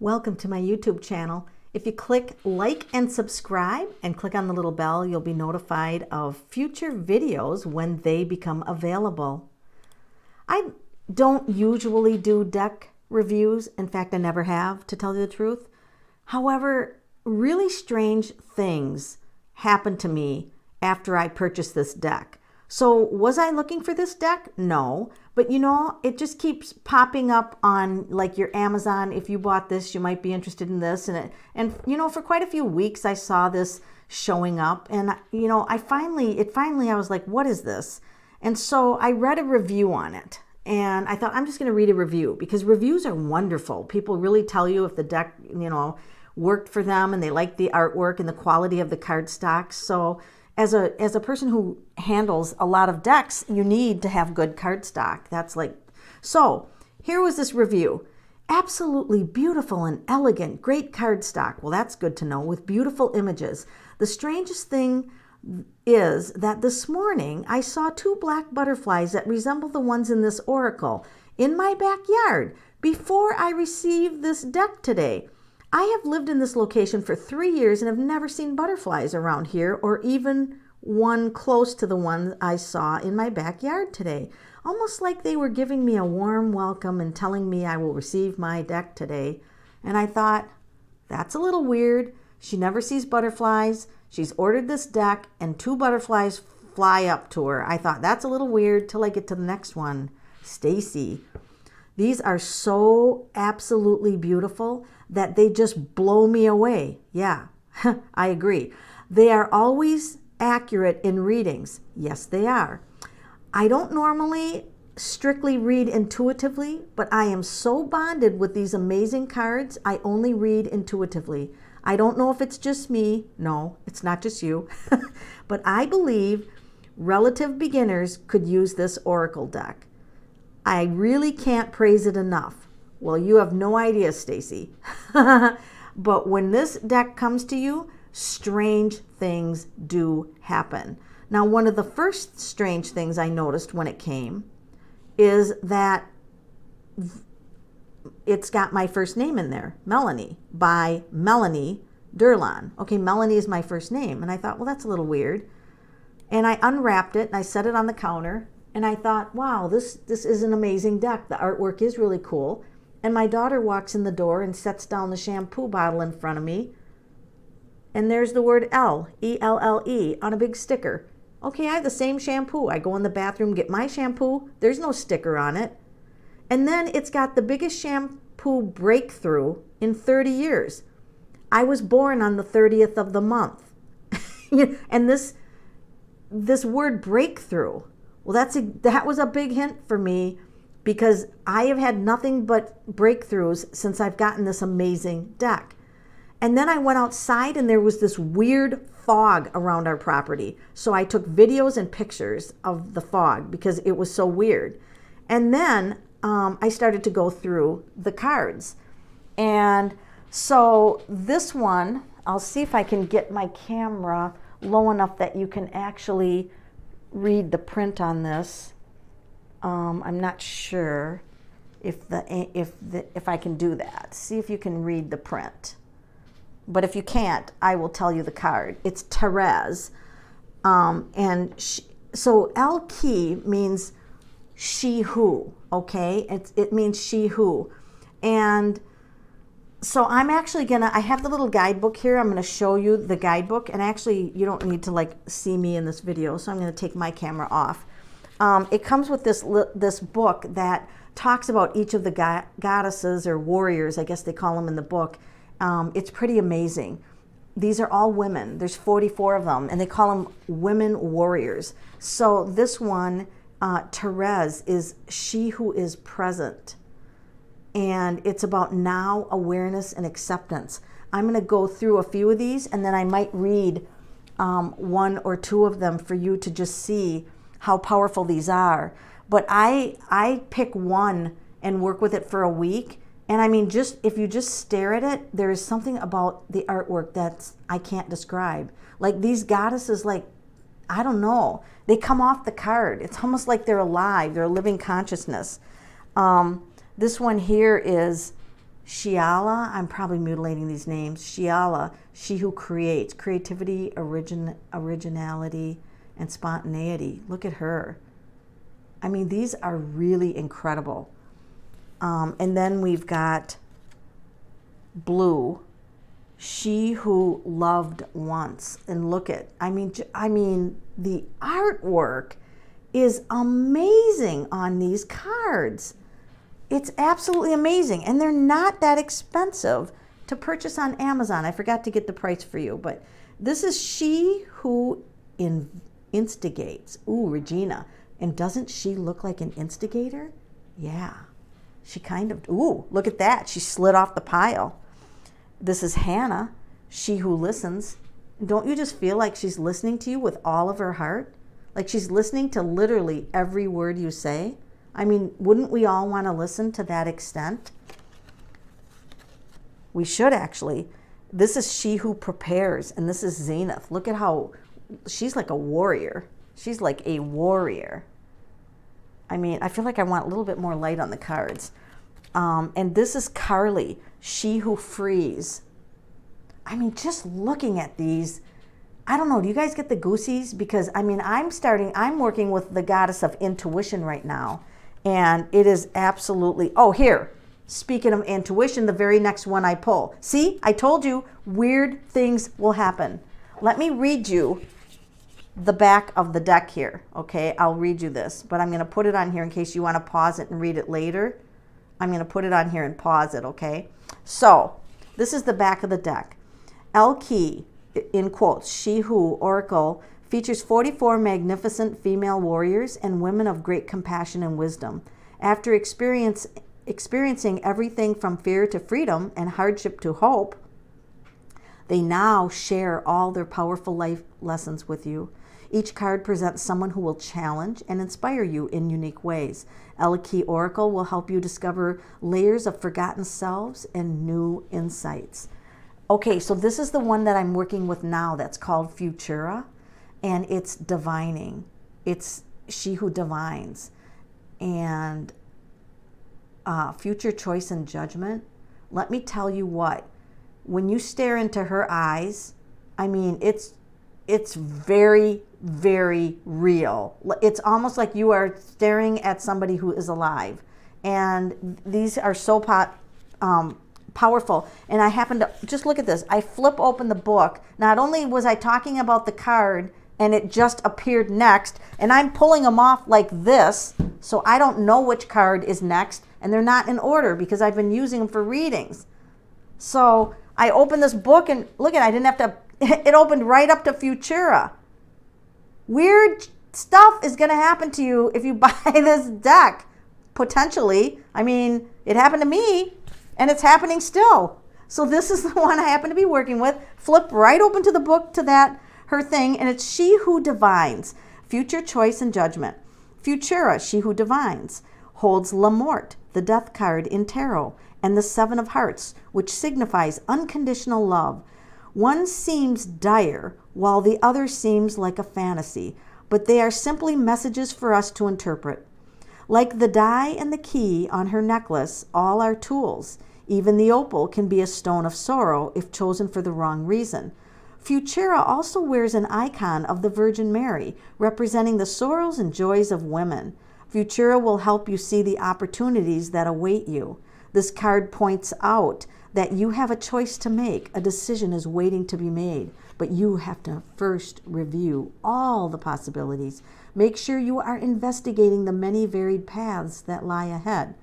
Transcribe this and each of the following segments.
Welcome to my YouTube channel. If you click like and subscribe and click on the little bell, you'll be notified of future videos when they become available. I don't usually do deck reviews. In fact, I never have, to tell you the truth. However, really strange things happened to me after I purchased this deck. So was I looking for this deck? No. But you know, it just keeps popping up on like your Amazon. If you bought this, you might be interested in this. And you know, for quite a few weeks, I saw this showing up. And you know, I was like, what is this? And so I read a review on it. And I thought, I'm just going to read a review because reviews are wonderful. People really tell you if the deck, you know, worked for them and they like the artwork and the quality of the cardstock. So as a person who handles a lot of decks, you need to have good cardstock. That's like, so here was this review. Absolutely beautiful and elegant, great cardstock. Well, that's good to know, with beautiful images. The strangest thing is that this morning I saw two black butterflies that resemble the ones in this oracle in my backyard before I received this deck today. I have lived in this location for 3 years and have never seen butterflies around here, or even one close to the one I saw in my backyard today. Almost like they were giving me a warm welcome and telling me I will receive my deck today. And I thought, that's a little weird. She never sees butterflies. She's ordered this deck and two butterflies fly up to her. I thought, that's a little weird, till I get to the next one. Stacy. These are so absolutely beautiful that they just blow me away. Yeah, I agree. They are always accurate in readings. Yes, they are. I don't normally strictly read intuitively, but I am so bonded with these amazing cards, I only read intuitively. I don't know if it's just me. No, it's not just you. But I believe relative beginners could use this oracle deck. I really can't praise it enough. Well, you have no idea, Stacy. But when this deck comes to you, strange things do happen. Now, one of the first strange things I noticed when it came is that it's got my first name in there, Melanie, by Melanie Durlan. Okay, Melanie is my first name. And I thought, well, that's a little weird. And I unwrapped it and I set it on the counter. And I thought, wow, this is an amazing deck. The artwork is really cool. And my daughter walks in the door and sets down the shampoo bottle in front of me. And there's the word Elle, E-L-L-E, on a big sticker. Okay, I have the same shampoo. I go in the bathroom, get my shampoo. There's no sticker on it. And then it's got the biggest shampoo breakthrough in 30 years. I was born on the 30th of the month. And this word breakthrough, well, that was a big hint for me, because I have had nothing but breakthroughs since I've gotten this amazing deck. And then I went outside and there was this weird fog around our property. So I took videos and pictures of the fog because it was so weird. And then I started to go through the cards. And so this one, I'll see if I can get my camera low enough that you can actually read the print on this. I'm not sure if I can do that. See if you can read the print. But if you can't, I will tell you the card. It's Therese. So Elle Qui means she who, okay? It means she who. And so I'm actually I have the little guidebook here. I'm gonna show you the guidebook. And actually, you don't need to like see me in this video, so I'm gonna take my camera off. It comes with this book that talks about each of the goddesses or warriors, I guess they call them in the book. It's pretty amazing. These are all women. There's 44 of them, and they call them women warriors. So this one, Therese, is she who is present. And it's about now, awareness, and acceptance. I'm going to go through a few of these, and then I might read one or two of them for you to just see how powerful these are. But I pick one and work with it for a week. And I mean, if you just stare at it, there is something about the artwork that's I can't describe. Like these goddesses, like, I don't know, they come off the card. It's almost like they're alive. They're a living consciousness. This one here is Shiala, I'm probably mutilating these names. Shiala, she who creates. Creativity, originality, and spontaneity. Look at her. I mean, these are really incredible. And then we've got Blue, she who loved once. And look at, I mean, the artwork is amazing on these cards. It's absolutely amazing. And they're not that expensive to purchase on Amazon. I forgot to get the price for you, but this is she who instigates. Ooh, Regina. And doesn't she look like an instigator? Yeah. She kind of, ooh, look at that. She slid off the pile. This is Hannah, she who listens. Don't you just feel like she's listening to you with all of her heart? Like she's listening to literally every word you say? I mean, wouldn't we all want to listen to that extent? We should actually. This is she who prepares, and this is Zenith. Look at how she's like a warrior. She's like a warrior. I mean, I feel like I want a little bit more light on the cards. And this is Carly, she who frees. I mean, just looking at these, I don't know, do you guys get the goosies? Because, I mean, I'm working with the goddess of intuition right now. And it is absolutely, oh, here, speaking of intuition, the very next one I pull. See, I told you, weird things will happen. Let me read you the back of the deck here, okay? I'll read you this, but I'm going to put it on here in case you want to pause it and read it later. I'm going to put it on here and pause it, okay? So, this is the back of the deck. Elle Qui, in quotes, she who Oracle, features 44 magnificent female warriors and women of great compassion and wisdom. After experiencing everything from fear to freedom and hardship to hope, they now share all their powerful life lessons with you. Each card presents someone who will challenge and inspire you in unique ways. Elle Qui Oracle will help you discover layers of forgotten selves and new insights. Okay, so this is the one that I'm working with now that's called Futura, and it's divining. It's she who divines. And future choice and judgment. Let me tell you what, when you stare into her eyes, I mean, it's very, very real. It's almost like you are staring at somebody who is alive. And these are so powerful. And I happen to, just look at this. I flip open the book. Not only was I talking about the card and it just appeared next, and I'm pulling them off like this, so I don't know which card is next, and they're not in order because I've been using them for readings. So I opened this book and look at it, I didn't have to, it opened right up to Futura. Weird stuff is going to happen to you if you buy this deck, potentially. I mean, it happened to me, and it's happening still. So this is the one I happen to be working with. Flip right open to the book to that, her thing, and it's she who divines. Future choice and judgment. Futura, she who divines, holds La Morte, the death card in tarot, and the Seven of Hearts, which signifies unconditional love. One seems dire, while the other seems like a fantasy, but they are simply messages for us to interpret. Like the die and the key on her necklace, all are tools. Even the opal can be a stone of sorrow if chosen for the wrong reason. Futura also wears an icon of the Virgin Mary, representing the sorrows and joys of women. Futura will help you see the opportunities that await you. This card points out that you have a choice to make. A decision is waiting to be made, but you have to first review all the possibilities. Make sure you are investigating the many varied paths that lie ahead.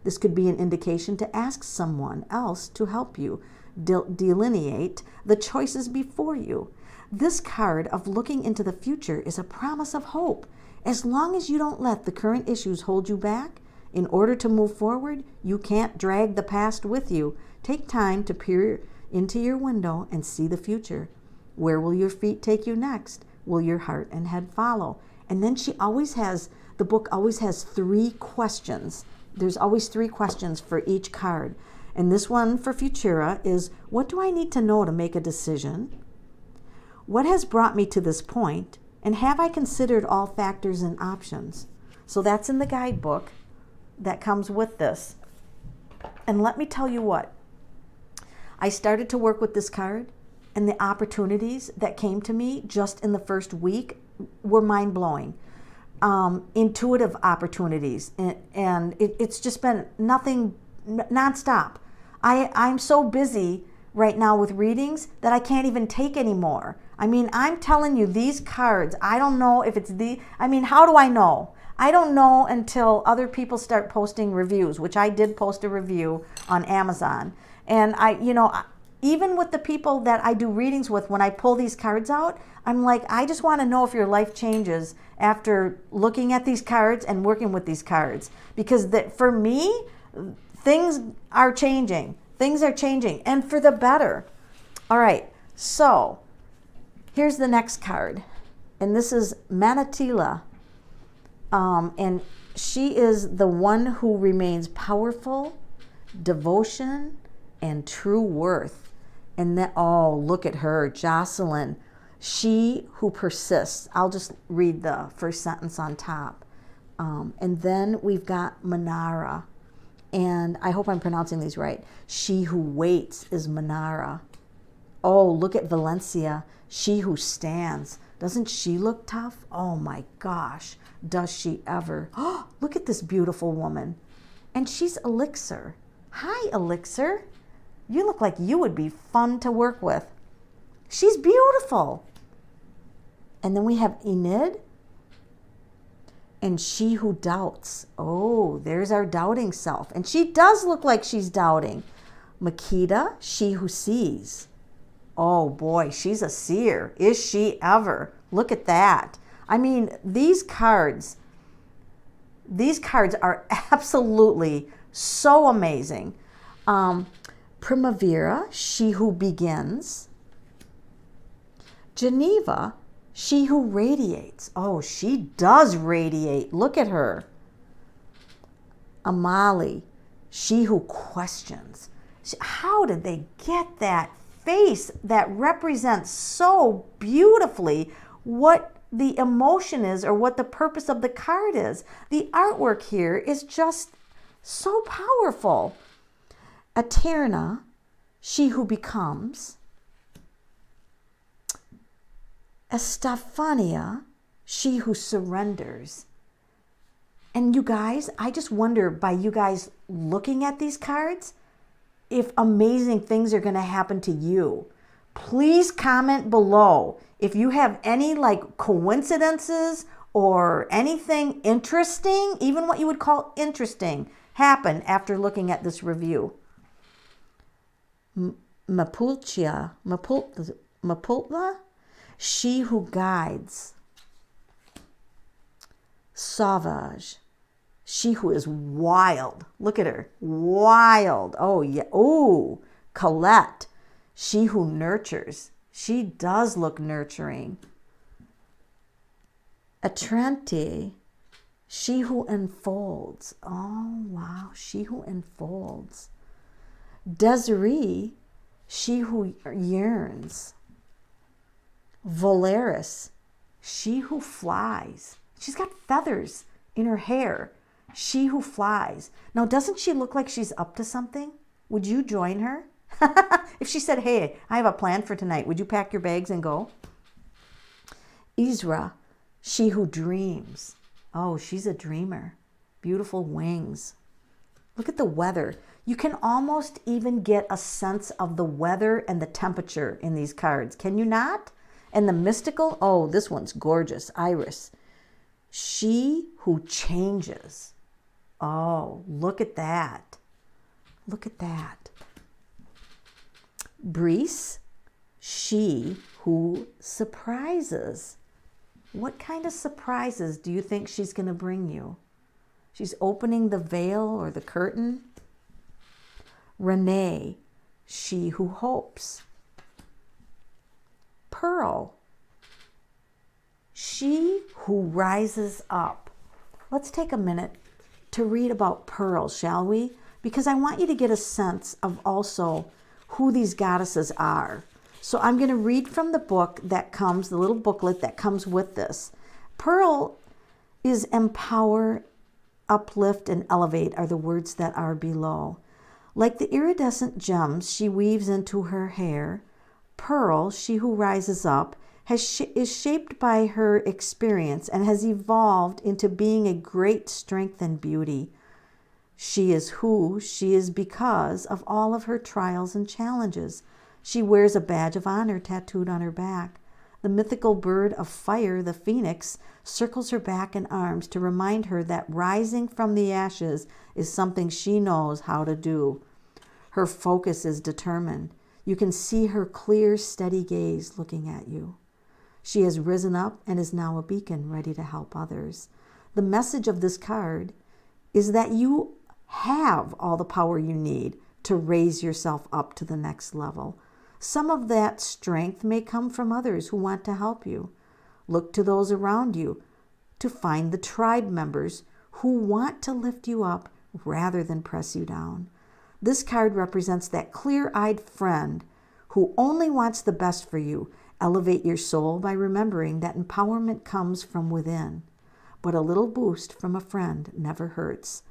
This could be an indication to ask someone else to help you delineate the choices before you. This card of looking into the future is a promise of hope. As long as you don't let the current issues hold you back, in order to move forward, you can't drag the past with you. Take time to peer into your window and see the future. Where will your feet take you next? Will your heart and head follow? And then the book always has 3 questions. There's always 3 questions for each card. And this one for Futura is, what do I need to know to make a decision? What has brought me to this point? And have I considered all factors and options? So that's in the guidebook that comes with this. And let me tell you what, I started to work with this card, and the opportunities that came to me just in the first week were mind-blowing. Intuitive opportunities, and it's just been nothing nonstop. I'm so busy right now with readings that I can't even take anymore. I mean, I'm telling you, these cards, I don't know if it's how do I know? I don't know until other people start posting reviews, which I did post a review on Amazon. And even with the people that I do readings with, when I pull these cards out, I'm like, I just want to know if your life changes after looking at these cards and working with these cards. Because for me, things are changing. Things are changing, and for the better. All right, so here's the next card. And this is Manatila. And she is the one who remains powerful, devotion, and true worth. And then, oh, look at her, Jocelyn. She who persists. I'll just read the first sentence on top. And then we've got Manara. And I hope I'm pronouncing these right. She who waits is Manara. Oh, look at Valencia. She who stands. Doesn't she look tough? Oh my gosh, does she ever. Oh, look at this beautiful woman. And she's Elixir. Hi, Elixir. You look like you would be fun to work with. She's beautiful. And then we have Enid. And she who doubts. Oh, there's our doubting self. And she does look like she's doubting. Makita, she who sees. Oh boy, she's a seer. Is she ever? Look at that. I mean, these cards are absolutely so amazing. Primavera, she who begins. Geneva, she who radiates. Oh, she does radiate. Look at her. Amali, she who questions. How did they get that face that represents so beautifully what the emotion is or what the purpose of the card is? The artwork here is just so powerful. Eterna, she who becomes. Estefania, she who surrenders. And you guys, I just wonder, by you guys looking at these cards, if amazing things are going to happen to you. Please comment below if you have any coincidences or anything interesting, even what you would call interesting, happen after looking at this review. Mapulta, she who guides. Sauvage, she who is wild. Look at her, wild. Oh yeah. Oh, Colette, she who nurtures. She does look nurturing. Atrante, she who enfolds. Oh wow, she who enfolds. Desiree, she who yearns. Valeris, she who flies. She's got feathers in her hair. She who flies. Now, doesn't she look like she's up to something? Would you join her? If she said, hey, I have a plan for tonight, would you pack your bags and go? Isra, she who dreams. Oh, she's a dreamer. Beautiful wings. Look at the weather. You can almost even get a sense of the weather and the temperature in these cards. Can you not? And the mystical, oh, this one's gorgeous. Iris, she who changes. Oh, look at that. Look at that. Breeze, she who surprises. What kind of surprises do you think she's going to bring you? She's opening the veil or the curtain. Renee, she who hopes. Pearl, she who rises up. Let's take a minute to read about Pearl, shall we? Because I want you to get a sense of also who these goddesses are. So I'm going to read from the book that comes, the little booklet that comes with this. Pearl is empower, uplift, and elevate are the words that are below. Like the iridescent gems she weaves into her hair, Pearl, she who rises up, is shaped by her experience and has evolved into being a great strength and beauty. She is who she is because of all of her trials and challenges. She wears a badge of honor tattooed on her back. The mythical bird of fire, the phoenix, circles her back and arms to remind her that rising from the ashes is something she knows how to do. Her focus is determined. You can see her clear, steady gaze looking at you. She has risen up and is now a beacon ready to help others. The message of this card is that you have all the power you need to raise yourself up to the next level. Some of that strength may come from others who want to help you. Look to those around you to find the tribe members who want to lift you up rather than press you down. This card represents that clear-eyed friend who only wants the best for you. Elevate your soul by remembering that empowerment comes from within. But a little boost from a friend never hurts.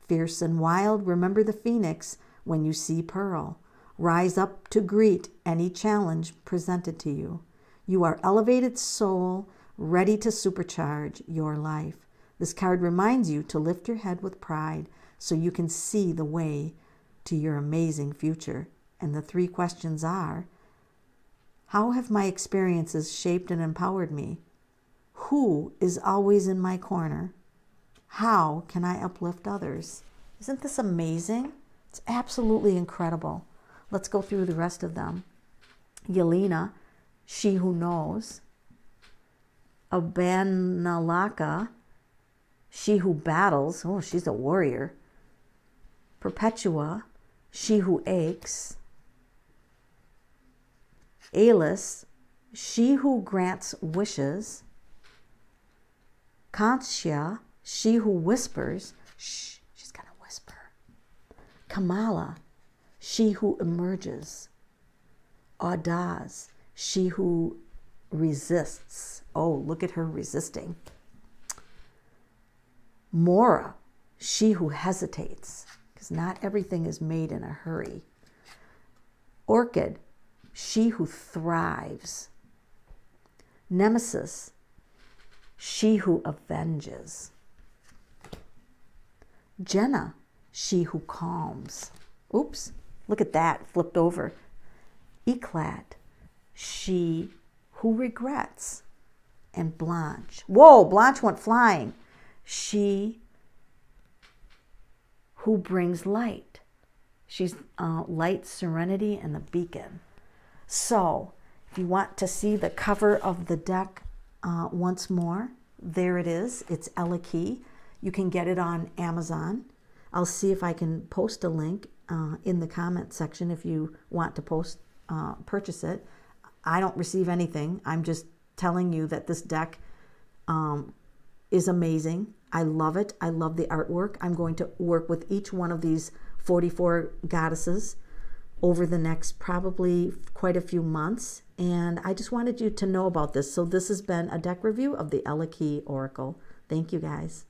Fierce and wild, remember the phoenix when you see Pearl. Rise up to greet any challenge presented to you. You are elevated soul, ready to supercharge your life. This card reminds you to lift your head with pride so you can see the way to your amazing future. And the 3 questions are, how have my experiences shaped and empowered me? Who is always in my corner? How can I uplift others? Isn't this amazing? It's absolutely incredible. Let's go through the rest of them. Yelena, she who knows. Abanalaka, she who battles. Oh, she's a warrior. Perpetua, she who aches. Alice, she who grants wishes. Conchia, she who whispers. Shh, she's going to whisper. Kamala, she who emerges. Audaz, she who resists. Oh, look at her resisting. Mora, she who hesitates, because not everything is made in a hurry. Orchid, she who thrives. Nemesis, she who avenges. Jenna, she who calms. Oops, look at that, flipped over. Eclat, she who regrets. And Blanche, whoa, Blanche went flying. She who brings light. She's light, serenity, and the beacon. So, if you want to see the cover of the deck once more, there it is. It's Elle Qui. You can get it on Amazon. I'll see if I can post a link in the comment section if you want to purchase it. I don't receive anything. I'm just telling you that this deck is amazing. I love it. I love the artwork. I'm going to work with each one of these 44 goddesses over the next probably quite a few months. And I just wanted you to know about this. So this has been a deck review of the Elle Qui Oracle. Thank you, guys.